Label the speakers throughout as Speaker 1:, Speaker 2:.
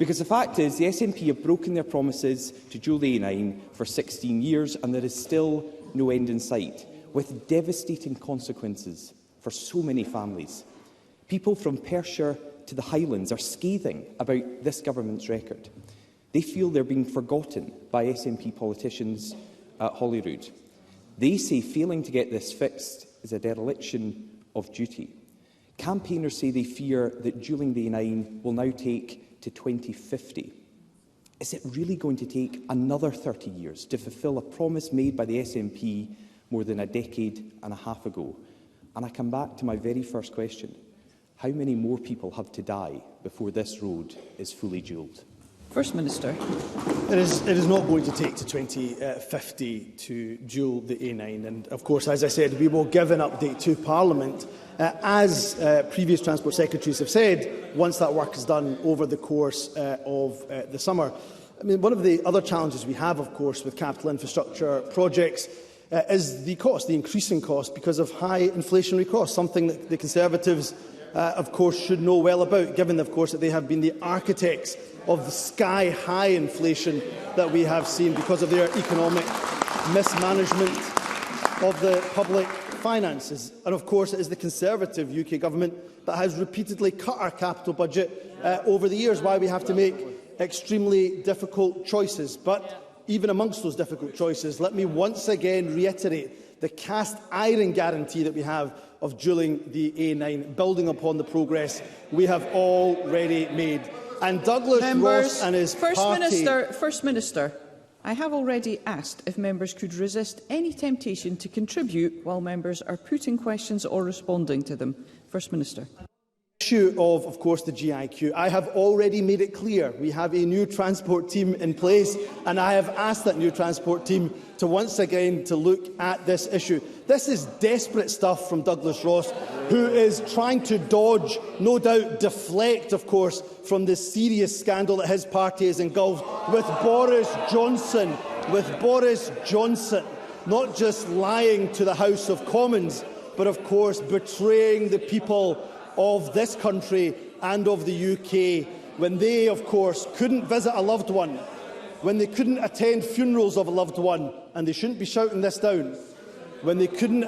Speaker 1: Because the fact is, the SNP have broken their promises to dual the A9 for 16 years, and there is still no end in sight, with devastating consequences for so many families. People from Perthshire to the Highlands are scathing about this government's record. They feel they're being forgotten by SNP politicians at Holyrood. They say failing to get this fixed is a dereliction of duty. Campaigners say they fear that duelling the A9 will now take to 2050. Is it really going to take another 30 years to fulfil a promise made by the SNP more than a decade and a half ago? And I come back to my very first question. How many more people have to die before this road is fully duelled?
Speaker 2: First Minister.
Speaker 3: It is not going to take to 2050 to duel the A9. And of course, as I said, we will give an update to Parliament, as previous Transport Secretaries have said, once that work is done over the course of the summer. I mean, one of the other challenges we have, of course, with capital infrastructure projects is the cost, the increasing cost, because of high inflationary costs, something that the Conservatives, of course, should know well about, given, of course, that they have been the architects of the sky-high inflation that we have seen because of their economic mismanagement of the public finances. And, of course, it is the Conservative UK government that has repeatedly cut our capital budget over the years, why we have to make extremely difficult choices. But even amongst those difficult choices, let me once again reiterate the cast-iron guarantee that we have of duelling the A9, building upon the progress we have already made. And Douglas Ross and his party...
Speaker 2: First Minister, I have already asked if members could resist any temptation to contribute while members are putting questions or responding to them. First Minister.
Speaker 3: Issue of course, the GIQ. I have already made it clear we have a new transport team in place, and I have asked that new transport team to once again to look at this issue. This is desperate stuff from Douglas Ross, who is trying to dodge, no doubt deflect, of course, from the serious scandal that his party is engulfed with Boris Johnson. Not just lying to the House of Commons, but of course betraying the people of this country and of the UK, when they, of course, couldn't visit a loved one, when they couldn't attend funerals of a loved one, and they shouldn't be shouting this down, when they couldn't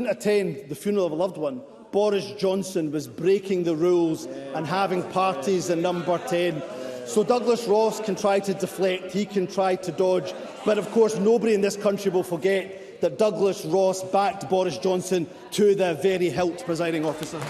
Speaker 3: attend the funeral of a loved one, Boris Johnson was breaking the rules and having parties in number 10. So Douglas Ross can try to deflect, he can try to dodge, but of course nobody in this country will forget that Douglas Ross backed Boris Johnson to the very hilt, presiding officer.